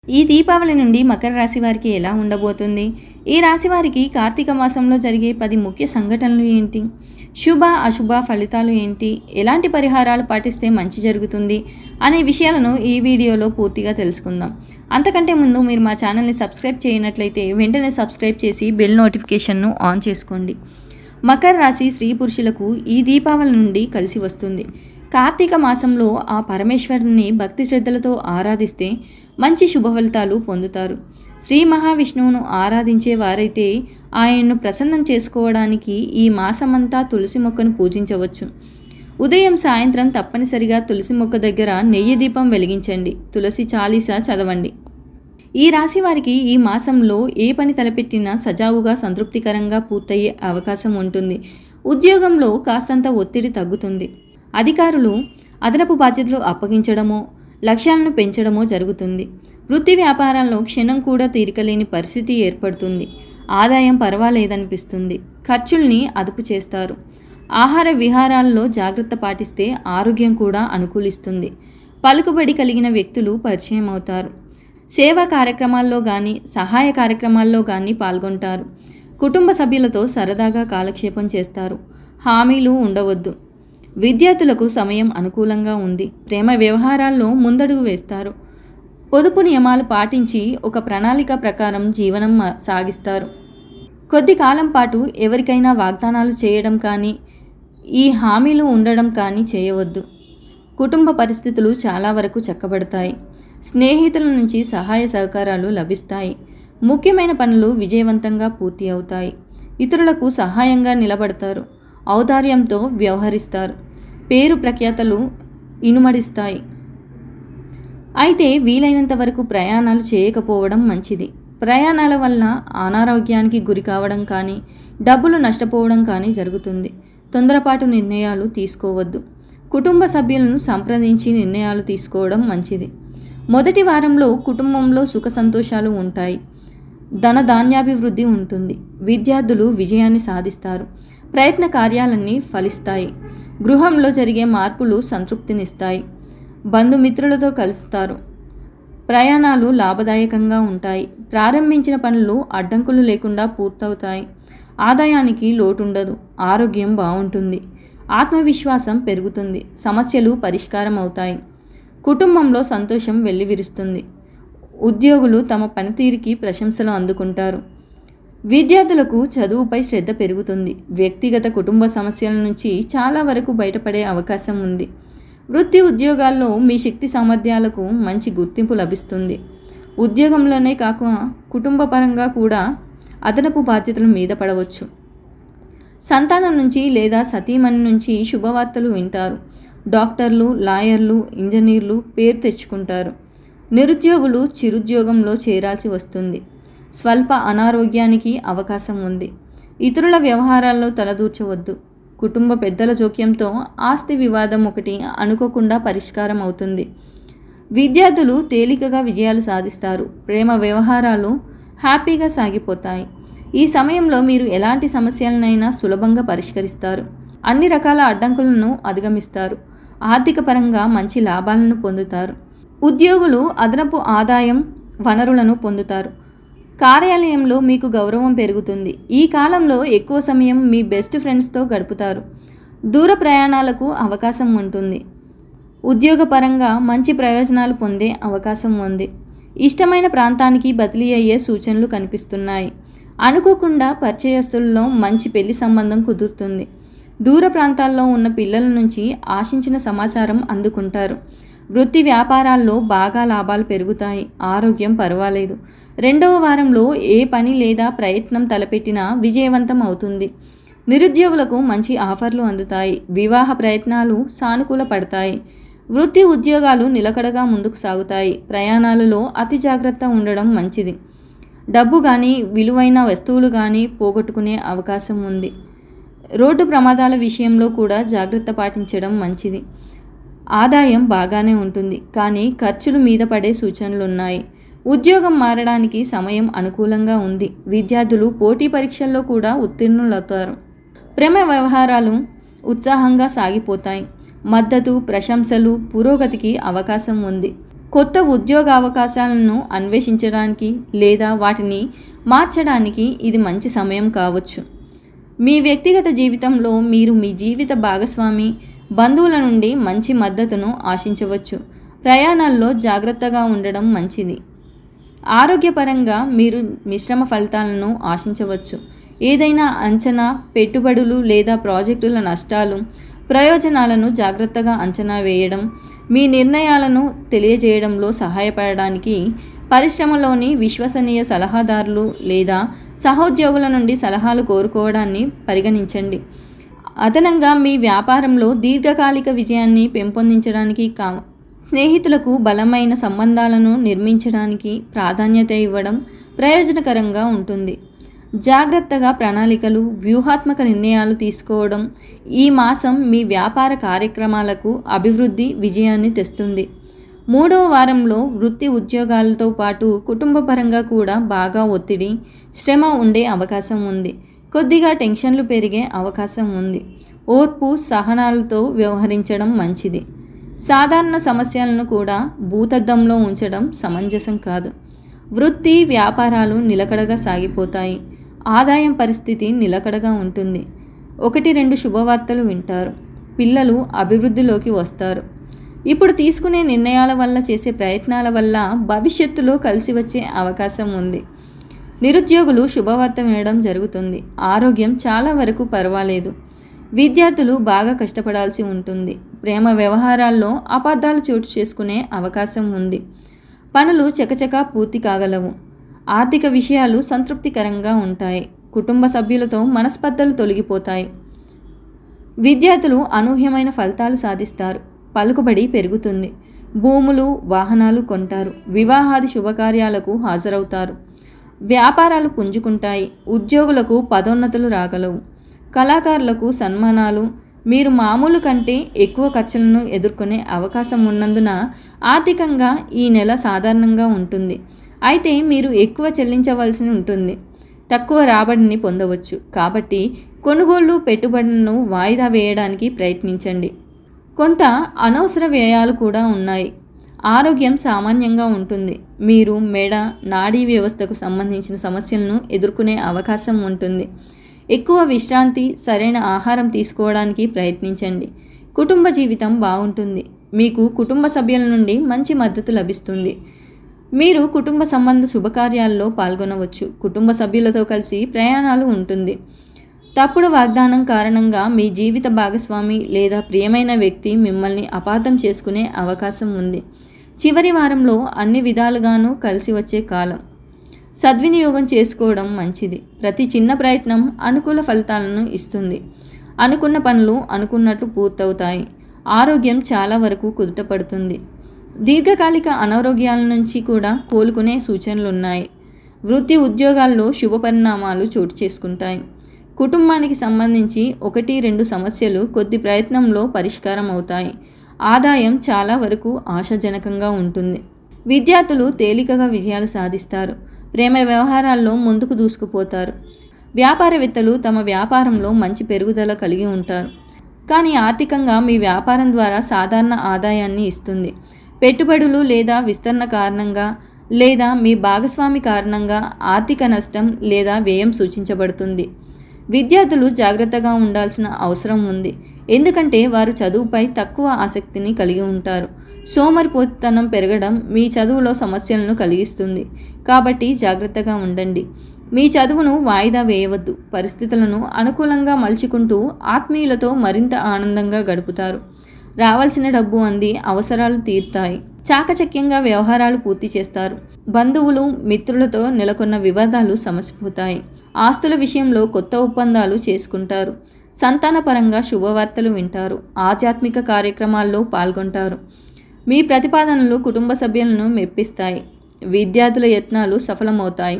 ఈ దీపావళి నుండి మకర రాశి వారికి ఎలా ఉండబోతుంది? ఈ రాశి వారికి కార్తీక మాసంలో జరిగే 10 ముఖ్య సంఘటనలు ఏంటి? శుభ, అశుభ ఫలితాలు ఏంటి? ఎలాంటి పరిహారాలు పాటిస్తే మంచి జరుగుతుంది? అనే విషయాలను ఈ వీడియోలో పూర్తిగా తెలుసుకుందాం. అంతకంటే ముందు మీరు మా ఛానల్ని సబ్స్క్రైబ్ చేయనట్లయితే వెంటనే సబ్స్క్రైబ్ చేసి బెల్ నోటిఫికేషన్ను ఆన్ చేసుకోండి. మకర రాశి స్త్రీ పురుషులకు ఈ దీపావళి నుండి కలిసి వస్తుంది. కార్తీక మాసంలో ఆ పరమేశ్వరుని భక్తి శ్రద్ధలతో ఆరాధిస్తే మంచి శుభ ఫలితాలు పొందుతారు. శ్రీ మహావిష్ణువును ఆరాధించే వారైతే ఆయన్ను ప్రసన్నం చేసుకోవడానికి ఈ మాసమంతా తులసి మొక్కను పూజించవచ్చు. ఉదయం సాయంత్రం తప్పనిసరిగా తులసి మొక్క దగ్గర నెయ్యి దీపం వెలిగించండి. తులసి చాలీసా చదవండి. ఈ రాశి వారికి ఈ మాసంలో ఏ పని తలపెట్టినా సజావుగా సంతృప్తికరంగా పూర్తయ్యే అవకాశం ఉంటుంది. ఉద్యోగంలో కాస్తంత ఒత్తిడి తగ్గుతుంది. అధికారులు అదనపు బాధ్యతలు అప్పగించడమో లక్ష్యాలను పెంచడమో జరుగుతుంది. వృత్తి వ్యాపారాల్లో క్షణం కూడా తీరికలేని పరిస్థితి ఏర్పడుతుంది. ఆదాయం పర్వాలేదనిపిస్తుంది. ఖర్చుల్ని అదుపు చేస్తారు. ఆహార విహారాల్లో జాగ్రత్త పాటిస్తే ఆరోగ్యం కూడా అనుకూలిస్తుంది. పలుకుబడి కలిగిన వ్యక్తులు పరిచయం అవుతారు. సేవా కార్యక్రమాల్లో కానీ సహాయ కార్యక్రమాల్లో కానీ పాల్గొంటారు. కుటుంబ సభ్యులతో సరదాగా కాలక్షేపం చేస్తారు. హామీలు ఉండవద్దు. విద్యార్థులకు సమయం అనుకూలంగా ఉంది. ప్రేమ వ్యవహారాల్లో ముందడుగు వేస్తారు. పొదుపు నియమాలు పాటించి ఒక ప్రణాళిక ప్రకారం జీవనం సాగిస్తారు. కొద్ది కాలం పాటు ఎవరికైనా వాగ్దానాలు చేయడం కానీ ఈ హామీలు ఉండడం కానీ చేయవద్దు. కుటుంబ పరిస్థితులు చాలా వరకు చక్కబడతాయి. స్నేహితుల నుంచి సహాయ సహకారాలు లభిస్తాయి. ముఖ్యమైన పనులు విజయవంతంగా పూర్తి అవుతాయి. ఇతరులకు సహాయంగా నిలబడతారు. ఔదార్యంతో వ్యవహరిస్తారు. పేరు ప్రఖ్యాతలు ఇనుమడిస్తాయి. అయితే వీలైనంత వరకు ప్రయాణాలు చేయకపోవడం మంచిది. ప్రయాణాల వల్ల అనారోగ్యానికి గురి కావడం కానీ డబ్బులు నష్టపోవడం కానీ జరుగుతుంది. తొందరపాటు నిర్ణయాలు తీసుకోవద్దు. కుటుంబ సభ్యులను సంప్రదించి నిర్ణయాలు తీసుకోవడం మంచిది. మొదటి వారంలో కుటుంబంలో సుఖ సంతోషాలు ఉంటాయి. ధనధాన్యాభివృద్ధి ఉంటుంది. విద్యార్థులు విజయాన్ని సాధిస్తారు. ప్రయత్న కార్యాలన్నీ ఫలిస్తాయి. గృహంలో జరిగే మార్పులు సంతృప్తినిస్తాయి. బంధుమిత్రులతో కలుస్తారు. ప్రయాణాలు లాభదాయకంగా ఉంటాయి. ప్రారంభించిన పనులు అడ్డంకులు లేకుండా పూర్తవుతాయి. ఆదాయానికి లోటుండదు. ఆరోగ్యం బాగుంటుంది. ఆత్మవిశ్వాసం పెరుగుతుంది. సమస్యలు పరిష్కారం అవుతాయి. కుటుంబంలో సంతోషం వెల్లివిరుస్తుంది. ఉద్యోగులు తమ పనితీరుకి ప్రశంసలు అందుకుంటారు. విద్యార్థులకు చదువుపై శ్రద్ధ పెరుగుతుంది. వ్యక్తిగత కుటుంబ సమస్యల నుంచి చాలా వరకు బయటపడే అవకాశం ఉంది. వృత్తి ఉద్యోగాల్లో మీ శక్తి సామర్థ్యాలకు మంచి గుర్తింపు లభిస్తుంది. ఉద్యోగంలోనే కాకుండా కుటుంబ పరంగా కూడా అదనపు బాధ్యతలు మీద పడవచ్చు. సంతానం నుంచి లేదా సతీమణి నుంచి శుభవార్తలు వింటారు. డాక్టర్లు, లాయర్లు, ఇంజనీర్లు పేరు తెచ్చుకుంటారు. నిరుద్యోగులు చిరుద్యోగంలో చేరాల్సి వస్తుంది. స్వల్ప అనారోగ్యానికి అవకాశం ఉంది. ఇతరుల వ్యవహారాల్లో తలదూర్చవద్దు. కుటుంబ పెద్దల జోక్యంతో ఆస్తి వివాదం ఒకటి అనుకోకుండా పరిష్కారం అవుతుంది. విద్యార్థులు తేలికగా విజయాలు సాధిస్తారు. ప్రేమ వ్యవహారాలు హ్యాపీగా సాగిపోతాయి. ఈ సమయంలో మీరు ఎలాంటి సమస్యలనైనా సులభంగా పరిష్కరిస్తారు. అన్ని రకాల అడ్డంకులను అధిగమిస్తారు. ఆర్థిక పరంగా మంచి లాభాలను పొందుతారు. ఉద్యోగులు అదనపు ఆదాయం వనరులను పొందుతారు. కార్యాలయంలో మీకు గౌరవం పెరుగుతుంది. ఈ కాలంలో ఎక్కువ సమయం మీ బెస్ట్ ఫ్రెండ్స్తో గడుపుతారు. దూర ప్రయాణాలకు అవకాశం ఉంటుంది. ఉద్యోగపరంగా మంచి ప్రయోజనాలు పొందే అవకాశం ఉంది. ఇష్టమైన ప్రాంతానికి బదిలీ అయ్యే సూచనలు కనిపిస్తున్నాయి. అనుకోకుండా పరిచయస్తులలో మంచి పెళ్లి సంబంధం కుదురుతుంది. దూర ప్రాంతాల్లో ఉన్న పిల్లల నుంచి ఆశించిన సమాచారం అందుకుంటారు. వృత్తి వ్యాపారాల్లో బాగా లాభాలు పెరుగుతాయి. ఆరోగ్యం పర్వాలేదు. రెండవ వారంలో ఏ పని లేదా ప్రయత్నం తలపెట్టినా విజయవంతం అవుతుంది. నిరుద్యోగులకు మంచి ఆఫర్లు అందుతాయి. వివాహ ప్రయత్నాలు సానుకూల పడతాయి. వృత్తి ఉద్యోగాలు నిలకడగా ముందుకు సాగుతాయి. ప్రయాణాలలో అతి జాగ్రత్త ఉండడం మంచిది. డబ్బు కానీ విలువైన వస్తువులు కానీ పోగొట్టుకునే అవకాశం ఉంది. రోడ్డు ప్రమాదాల విషయంలో కూడా జాగ్రత్త పాటించడం మంచిది. ఆదాయం బాగానే ఉంటుంది. కానీ ఖర్చులు మీద పడే సూచనలున్నాయి. ఉద్యోగం మారడానికి సమయం అనుకూలంగా ఉంది. విద్యార్థులు పోటీ పరీక్షల్లో కూడా ఉత్తీర్ణులవుతారు. ప్రేమ వ్యవహారాలు ఉత్సాహంగా సాగిపోతాయి. మద్దతు, ప్రశంసలు, పురోగతికి అవకాశం ఉంది. కొత్త ఉద్యోగ అవకాశాలను అన్వేషించడానికి లేదా వాటిని మార్చడానికి ఇది మంచి సమయం కావచ్చు. మీ వ్యక్తిగత జీవితంలో మీరు మీ జీవిత భాగస్వామి, బంధువుల నుండి మంచి మద్దతును ఆశించవచ్చు. ప్రయాణాల్లో జాగ్రత్తగా ఉండడం మంచిది. ఆరోగ్యపరంగా మీరు మిశ్రమ ఫలితాలను ఆశించవచ్చు. ఏదైనా అంచనా, పెట్టుబడులు లేదా ప్రాజెక్టుల నష్టాలు, ప్రయోజనాలను జాగ్రత్తగా అంచనా వేయడం, మీ నిర్ణయాలను తెలియజేయడంలో సహాయపడడానికి పరిశ్రమలోని విశ్వసనీయ సలహాదారులు లేదా సహోద్యోగుల నుండి సలహాలు కోరుకోవడాన్ని పరిగణించండి. అదనంగా మీ వ్యాపారంలో దీర్ఘకాలిక విజయాన్ని పెంపొందించడానికి స్నేహితులకు బలమైన సంబంధాలను నిర్మించడానికి ప్రాధాన్యత ఇవ్వడం ప్రయోజనకరంగా ఉంటుంది. జాగ్రత్తగా ప్రణాళికలు, వ్యూహాత్మక నిర్ణయాలు తీసుకోవడం ఈ మాసం మీ వ్యాపార కార్యక్రమాలకు అభివృద్ధి, విజయాన్ని తెస్తుంది. 3వ వారంలో వృత్తి ఉద్యోగాలతో పాటు కుటుంబపరంగా కూడా బాగా ఒత్తిడి, శ్రమ ఉండే అవకాశం ఉంది. కొద్దిగా టెన్షన్లు పెరిగే అవకాశం ఉంది. ఓర్పు, సహనాలతో వ్యవహరించడం మంచిది. సాధారణ సమస్యలను కూడా భూతద్దంలో ఉంచడం సమంజసం కాదు. వృత్తి, వ్యాపారాలు నిలకడగా సాగిపోతాయి. ఆదాయం పరిస్థితి నిలకడగా ఉంటుంది. 1-2 శుభవార్తలు వింటారు. పిల్లలు అభివృద్ధిలోకి వస్తారు. ఇప్పుడు తీసుకునే నిర్ణయాల వల్ల, చేసే ప్రయత్నాల వల్ల భవిష్యత్తులో కలిసి వచ్చే అవకాశం ఉంది. నిరుద్యోగులు శుభవార్త వినడం జరుగుతుంది. ఆరోగ్యం చాలా వరకు పర్వాలేదు. విద్యార్థులు బాగా కష్టపడాల్సి ఉంటుంది. ప్రేమ వ్యవహారాల్లో అపార్థాలు చోటు చేసుకునే అవకాశం ఉంది. పనులు చకచకా పూర్తి కాగలవు. ఆర్థిక విషయాలు సంతృప్తికరంగా ఉంటాయి. కుటుంబ సభ్యులతో మనస్పర్ధలు తొలగిపోతాయి. విద్యార్థులు అనూహ్యమైన ఫలితాలు సాధిస్తారు. పలుకుబడి పెరుగుతుంది. భూములు, వాహనాలు కొంటారు. వివాహాది శుభకార్యాలకు హాజరవుతారు. వ్యాపారాలు పుంజుకుంటాయి. ఉద్యోగులకు పదోన్నతులు రాగలవు. కళాకారులకు సన్మానాలు. మీరు మామూలు కంటే ఎక్కువ ఖర్చులను ఎదుర్కొనే అవకాశం ఉన్నందున ఆర్థికంగా ఈ నెల సాధారణంగా ఉంటుంది. అయితే మీరు ఎక్కువ చెల్లించవలసి ఉంటుంది. తక్కువ రాబడిని పొందవచ్చు. కాబట్టి కొనుగోళ్లు, పెట్టుబడులను వాయిదా వేయడానికి ప్రయత్నించండి. కొంత అనవసర వ్యయాలు కూడా ఉన్నాయి. ఆరోగ్యం సామాన్యంగా ఉంటుంది. మీరు మెడ, నాడీ వ్యవస్థకు సంబంధించిన సమస్యలను ఎదుర్కొనే అవకాశం ఉంటుంది. ఎక్కువ విశ్రాంతి, సరైన ఆహారం తీసుకోవడానికి ప్రయత్నించండి. కుటుంబ జీవితం బాగుంటుంది. మీకు కుటుంబ సభ్యుల నుండి మంచి మద్దతు లభిస్తుంది. మీరు కుటుంబ సంబంధ శుభకార్యాల్లో పాల్గొనవచ్చు. కుటుంబ సభ్యులతో కలిసి ప్రయాణాలు ఉంటుంది. తప్పుడు వాగ్దానం కారణంగా మీ జీవిత భాగస్వామి లేదా ప్రియమైన వ్యక్తి మిమ్మల్ని అపార్థం చేసుకునే అవకాశం ఉంది. చివరి వారంలో అన్ని విధాలుగానూ కలిసి వచ్చే కాలం. సద్వినియోగం చేసుకోవడం మంచిది. ప్రతి చిన్న ప్రయత్నం అనుకూల ఫలితాలను ఇస్తుంది. అనుకున్న పనులు అనుకున్నట్లు పూర్తవుతాయి. ఆరోగ్యం చాలా వరకు కుదుటపడుతుంది. దీర్ఘకాలిక అనారోగ్యాల నుంచి కూడా కోలుకునే సూచనలున్నాయి. వృత్తి ఉద్యోగాల్లో శుభ పరిణామాలు చోటు చేసుకుంటాయి. కుటుంబానికి సంబంధించి 1-2 సమస్యలు కొద్ది ప్రయత్నంలో పరిష్కారం అవుతాయి. ఆదాయం చాలా వరకు ఆశాజనకంగా ఉంటుంది. విద్యార్థులు తేలికగా విజయాలు సాధిస్తారు. ప్రేమ వ్యవహారాల్లో ముందుకు దూసుకుపోతారు. వ్యాపారవేత్తలు తమ వ్యాపారంలో మంచి పెరుగుదల కలిగి ఉంటారు. కానీ ఆర్థికంగా మీ వ్యాపారం ద్వారా సాధారణ ఆదాయాన్ని ఇస్తుంది. పెట్టుబడులు లేదా విస్తరణ కారణంగా లేదా మీ భాగస్వామి కారణంగా ఆర్థిక నష్టం లేదా వ్యయం సూచించబడుతుంది. విద్యార్థులు జాగ్రత్తగా ఉండాల్సిన అవసరం ఉంది. ఎందుకంటే వారు చదువుపై తక్కువ ఆసక్తిని కలిగి ఉంటారు. సోమరిపోతుతనం పెరగడం మీ చదువులో సమస్యలను కలిగిస్తుంది. కాబట్టి జాగ్రత్తగా ఉండండి. మీ చదువును వాయిదా వేయవద్దు. పరిస్థితులను అనుకూలంగా మలుచుకుంటూ ఆత్మీయులతో మరింత ఆనందంగా గడుపుతారు. రావాల్సిన డబ్బు అంది అవసరాలు తీరుతాయి. చాకచక్యంగా వ్యవహారాలు పూర్తి చేస్తారు. బంధువులు, మిత్రులతో నెలకొన్న వివాదాలు సమసిపోతాయి. ఆస్తుల విషయంలో కొత్త ఒప్పందాలు చేసుకుంటారు. సంతానపరంగా శుభవార్తలు వింటారు. ఆధ్యాత్మిక కార్యక్రమాల్లో పాల్గొంటారు. మీ ప్రతిపాదనలు కుటుంబ సభ్యులను మెప్పిస్తాయి. విద్యార్థుల యత్నాలు సఫలమవుతాయి.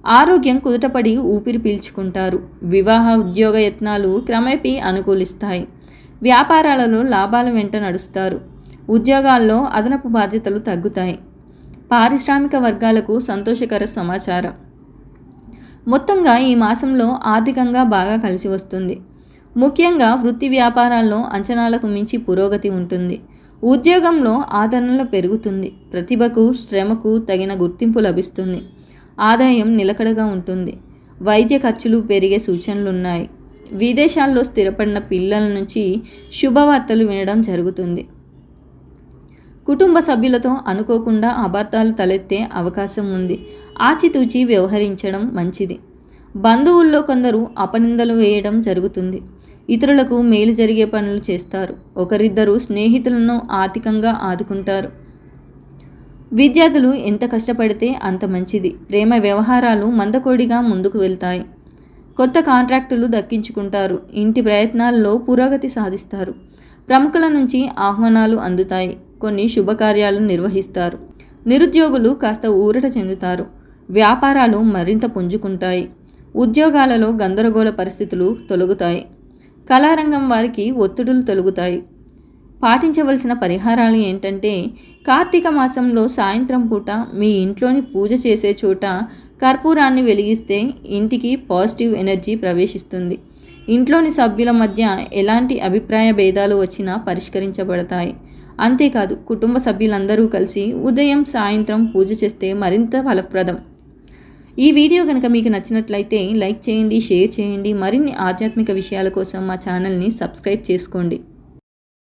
ఆరోగ్యం కుదుటపడి ఊపిరి పీల్చుకుంటారు. వివాహ, ఉద్యోగ యత్నాలు క్రమేపీ అనుకూలిస్తాయి. వ్యాపారాలలో లాభాల వెంట నడుస్తారు. ఉద్యోగాల్లో అదనపు బాధ్యతలు తగ్గుతాయి. పారిశ్రామిక వర్గాలకు సంతోషకర సమాచారం. మొత్తంగా ఈ మాసంలో ఆర్థికంగా బాగా కలిసి వస్తుంది. ముఖ్యంగా వృత్తి వ్యాపారాల్లో అంచనాలకు మించి పురోగతి ఉంటుంది. ఉద్యోగంలో ఆదరణ పెరుగుతుంది. ప్రతిభకు, శ్రమకు తగిన గుర్తింపు లభిస్తుంది. ఆదాయం నిలకడగా ఉంటుంది. వైద్య ఖర్చులు పెరిగే సూచనలున్నాయి. విదేశాల్లో స్థిరపడిన పిల్లల నుంచి శుభవార్తలు వినడం జరుగుతుంది. కుటుంబ సభ్యులతో అనుకోకుండా అబద్ధాలు తలెత్తే అవకాశం ఉంది. ఆచితూచి వ్యవహరించడం మంచిది. బంధువుల్లో కొందరు అపనిందలు వేయడం జరుగుతుంది. ఇతరులకు మేలు జరిగే పనులు చేస్తారు. ఒకరిద్దరు స్నేహితులను ఆర్థికంగా ఆదుకుంటారు. విద్యార్థులు ఎంత కష్టపడితే అంత మంచిది. ప్రేమ వ్యవహారాలు మందకొడిగా ముందుకు వెళ్తాయి. కొత్త కాంట్రాక్టులు దక్కించుకుంటారు. ఇంటి ప్రయత్నాల్లో పురోగతి సాధిస్తారు. ప్రముఖుల నుంచి ఆహ్వానాలు అందుతాయి. కొన్ని శుభకార్యాలు నిర్వహిస్తారు. నిరుద్యోగులు కాస్త ఊరట చెందుతారు. వ్యాపారాలు మరింత పుంజుకుంటాయి. ఉద్యోగాలలో గందరగోళ పరిస్థితులు తొలగుతాయి. కళారంగం వారికి ఒత్తిడులు తొలగుతాయి. పాటించవలసిన పరిహారాలు ఏంటంటే, కార్తీక మాసంలో సాయంత్రం పూట మీ ఇంట్లోని పూజ చేసే చోట కర్పూరాన్ని వెలిగిస్తే ఇంటికి పాజిటివ్ ఎనర్జీ ప్రవేశిస్తుంది. ఇంట్లోని సభ్యుల మధ్య ఎలాంటి అభిప్రాయ భేదాలు వచ్చినా పరిష్కరించబడతాయి. అంతేకాదు, కుటుంబ సభ్యులందరూ కలిసి ఉదయం సాయంత్రం పూజ చేస్తే మరింత ఫలప్రదం. ఈ వీడియో కనుక మీకు నచ్చినట్లయితే లైక్ చేయండి, షేర్ చేయండి. మరిన్ని ఆధ్యాత్మిక విషయాల కోసం మా ఛానల్ని సబ్స్క్రైబ్ చేసుకోండి.